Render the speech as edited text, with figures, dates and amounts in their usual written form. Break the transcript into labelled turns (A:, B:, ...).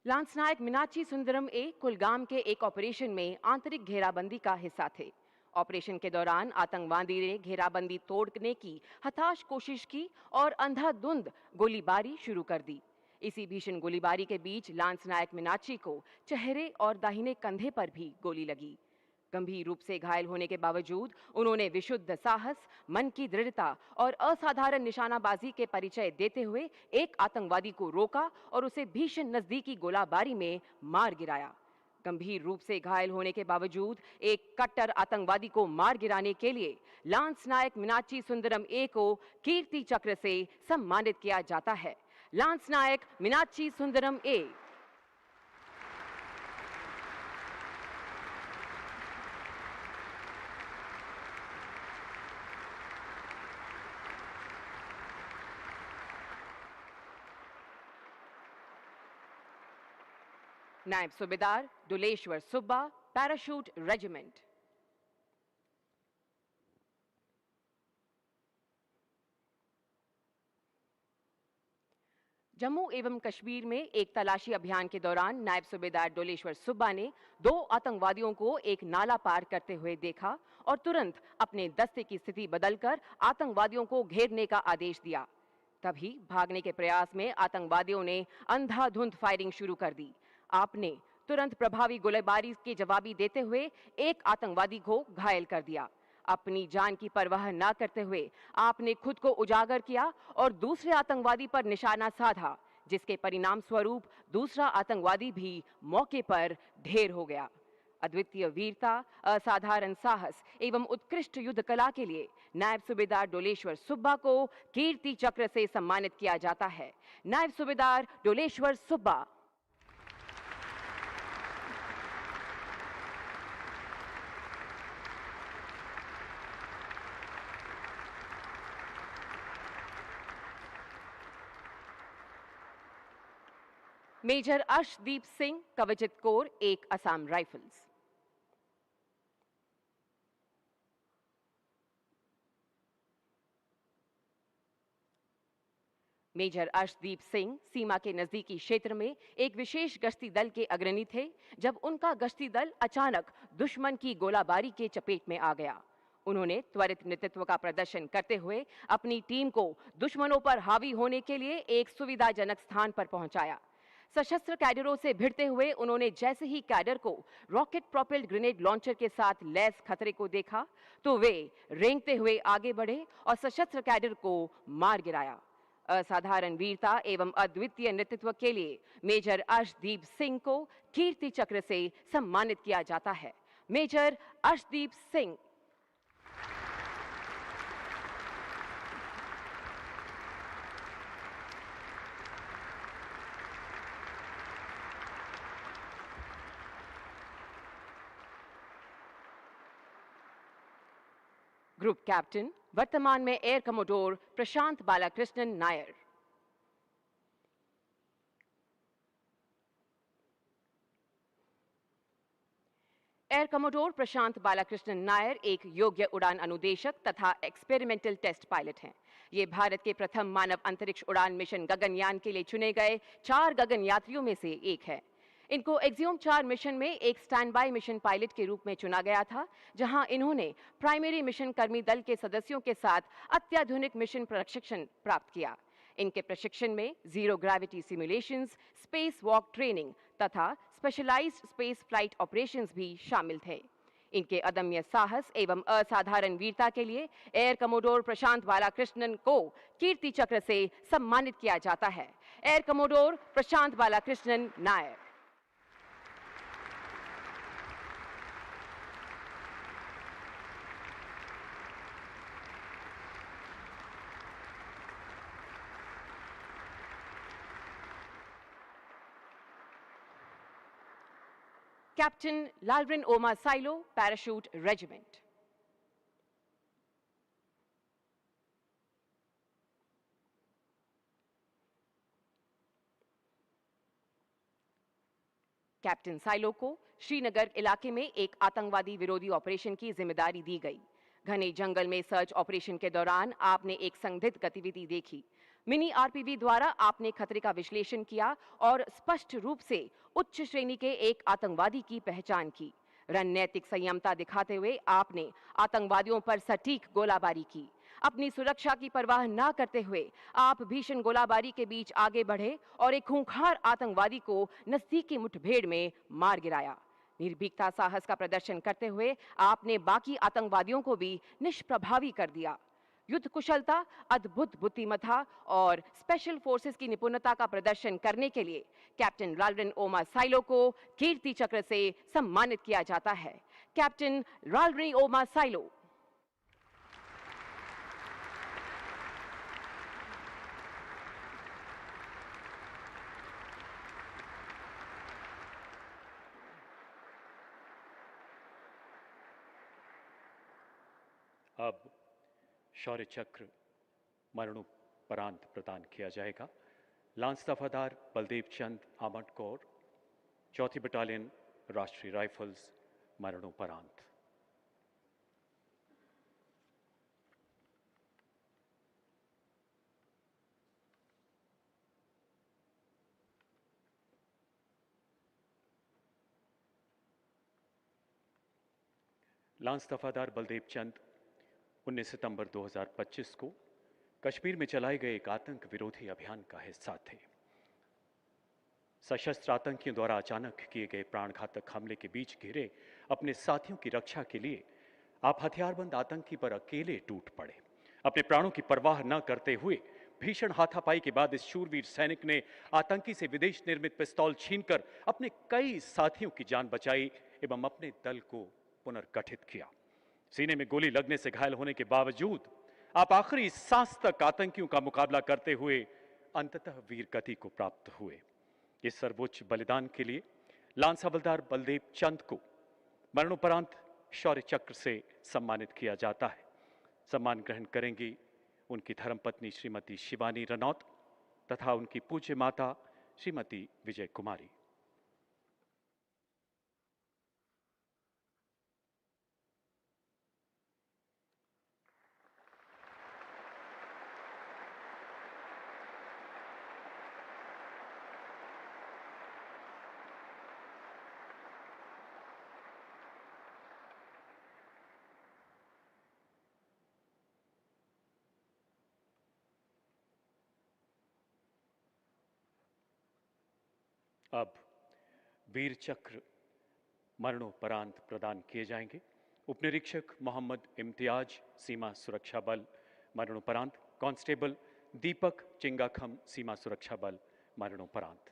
A: Lance नायक मीनाक्षी सुंदरम ए कुलगाम के एक operation में आंतरिक घेराबंदी का हिस्सा थे। ऑपरेशन के दौरान आतंकवादी ने घेराबंदी तोड़ने की हताश कोशिश की और अंधाधुंध गोलीबारी शुरू कर दी। इसी भीषण गोलीबारी के बीच लांस नायक मीनाक्षी को चेहरे और दाहिने कंधे पर भी गोली लगी। गंभीर रूप से घायल होने के बावजूद उन्होंने विशुद्ध साहस, मन की दृढ़ता और असाधारण निशानाबाजी के परिचय देते हुए एक आतंकवादी को रोका और उसे भीषण नजदीकी गोलाबारी में मार गिराया। गंभीर रूप से घायल होने के बावजूद एक कट्टर आतंकवादी को मार गिराने के लिए लांस नायक मीनाक्षी सुंदरम ए को कीर्ति चक्र से सम्मानित किया जाता है। लांस नायक मीनाक्षी सुंदरम ए। नायब सूबेदार डोलेश्वर सुब्बा, पैराशूट रेजिमेंट। जम्मू एवं कश्मीर में एक तलाशी अभियान के दौरान नायब सूबेदार डोलेश्वर सुब्बा ने 2 आतंकवादियों को एक नाला पार करते हुए देखा और तुरंत अपने दस्ते की स्थिति बदलकर आतंकवादियों को घेरने का आदेश दिया। तभी भागने के प्रयास में आतंकवादियों ने अंधाधुंध फायरिंग शुरू कर दी। आपने तुरंत प्रभावी गोलीबारी के जवाबी देते हुए एक आतंकवादी को घायल कर दिया। अपनी जान की परवाह न करते हुए आपने खुद को उजागर किया और दूसरे आतंकवादी पर निशाना साधा, जिसके परिणाम स्वरूप दूसरा आतंकवादी भी मौके पर ढेर हो गया। अद्वितीय वीरता, असाधारण साहस एवं उत्कृष्ट युद्ध कला के लिए नायब सूबेदार डोलेश्वर सुब्बा को कीर्ति चक्र से सम्मानित किया जाता है। नायब सूबेदार डोलेश्वर सुब्बा। मेजर अर्शदीप सिंह, कवचित corps 1, Assam Rifles. Major Arshdeep Singh सीमा के नजदीकी क्षेत्र में एक विशेष गश्ती दल के अग्रणी थे जब उनका गश्ती दल अचानक दुश्मन की गोलाबारी के चपेट में आ गया। उन्होंने त्वरित नेतृत्व का प्रदर्शन करते हुए अपनी टीम को दुश्मनों पर हावी होने के लिए एक सुविधाजनक स्थान पर पहुंचाया। सशस्त्र कैडरों से भिड़ते हुए उन्होंने जैसे ही कैडर को रॉकेट प्रोपेल्ड ग्रेनेड लॉन्चर के साथ लैस खतरे को देखा तो वे रेंगते हुए आगे बढ़े और सशस्त्र कैडर को मार गिराया। असाधारण वीरता एवं अद्वितीय नेतृत्व के लिए मेजर अर्शदीप सिंह को कीर्ति चक्र से सम्मानित किया जाता है। Major Arshdeep Singh. Group captain, वर्तमान में air commodore Prashant Balakrishnan Nair. Air commodore Prashant Balakrishnan Nair एक योग्य उड़ान अनुदेशक तथा एक्सपेरिमेंटल टेस्ट पायलट हैं। ये भारत के प्रथम मानव अंतरिक्ष उड़ान मिशन गगनयान के लिए चुने गए 4 गगन यात्रियों में से एक है। इनको एक्सियोम 4 मिशन में एक स्टैंड बाय मिशन पायलट के रूप में चुना गया था, जहां इन्होंने प्राइमरी मिशन कर्मी दल के सदस्यों के साथ अत्याधुनिक मिशन प्रशिक्षण प्राप्त किया। इनके प्रशिक्षण में zero gravity simulations, space walk training तथा स्पेशलाइज्ड स्पेस फ्लाइट ऑपरेशंस भी शामिल थे। इनके अदम्य साहस एवं असाधारण वीरता के लिए एयर कमोडोर प्रशांत बालाकृष्णन को कीर्ति चक्र से सम्मानित किया जाता है। Air commodore Prashant Balakrishnan Nair. Captain लालरिन ओमा silo, parachute regiment. Captain silo को श्रीनगर इलाके में एक आतंकवादी विरोधी ऑपरेशन की जिम्मेदारी दी गई। घने जंगल में सर्च ऑपरेशन के दौरान आपने एक संदिग्ध गतिविधि देखी। मिनी आरपीवी द्वारा आपने खतरे का विश्लेषण किया और स्पष्ट रूप से उच्च श्रेणी के एक आतंकवादी की पहचान की। रणनीतिक संयमता दिखाते हुए आपने आतंकवादियों पर सटीक गोलाबारी की। अपनी सुरक्षा की परवाह न करते हुए आप भीषण गोलाबारी के बीच आगे बढ़े और एक खूंखार आतंकवादी को नजदीकी मुठभेड़ में मार गिराया। निर्भीकता साहस का प्रदर्शन करते हुए आपने बाकी आतंकवादियों को भी निष्प्रभावी कर दिया। युद्ध कुशलता, अद्भुत बुद्धिमत्ता और स्पेशल फोर्सेस की निपुणता का प्रदर्शन करने के लिए कैप्टन राल्ड्रिन ओमा साइलो को कीर्ति चक्र से सम्मानित किया जाता है। कैप्टन राल्ड्रिन ओमा साइलो।
B: अब शौर्य चक्र मरणोपरांत प्रदान किया जाएगा। लांस दफादार बलदेव चंद आमट कौर, 4थी बटालियन राष्ट्रीय राइफल्स, मरणोपरांत। लांस दफादार बलदेव चंद 19 सितंबर 2025 को कश्मीर में चलाए गए एक आतंक विरोधी अभियान का हिस्सा थे। सशस्त्र आतंकियों द्वारा अचानक किए गए प्राणघातक हमले के बीच घिरे अपने साथियों की रक्षा के लिए आप हथियारबंद आतंकी पर अकेले टूट पड़े। अपने प्राणों की परवाह न करते हुए भीषण हाथापाई के बाद इस शूरवीर सैनिक ने आतंकी से विदेश निर्मित पिस्तौल छीनकर अपने कई साथियों की जान बचाई एवं अपने दल को पुनर्गठित किया। सीने में गोली लगने से घायल होने के बावजूद आप आखिरी सांस तक आतंकियों का मुकाबला करते हुए अंततः वीर गति को प्राप्त हुए। इस सर्वोच्च बलिदान के लिए लांस हवलदार बलदेव चंद को मरणोपरांत शौर्य चक्र से सम्मानित किया जाता है। सम्मान ग्रहण करेंगी उनकी धर्मपत्नी श्रीमती शिवानी रनौत तथा उनकी पूज्य माता श्रीमती विजय कुमारी। अब वीर चक्र मरणोपरांत प्रदान किए जाएंगे। उपनिरीक्षक मोहम्मद इम्तियाज, सीमा सुरक्षा बल, मरणोपरांत। कांस्टेबल दीपक चिंगाखम, सीमा सुरक्षा बल, मरणोपरांत।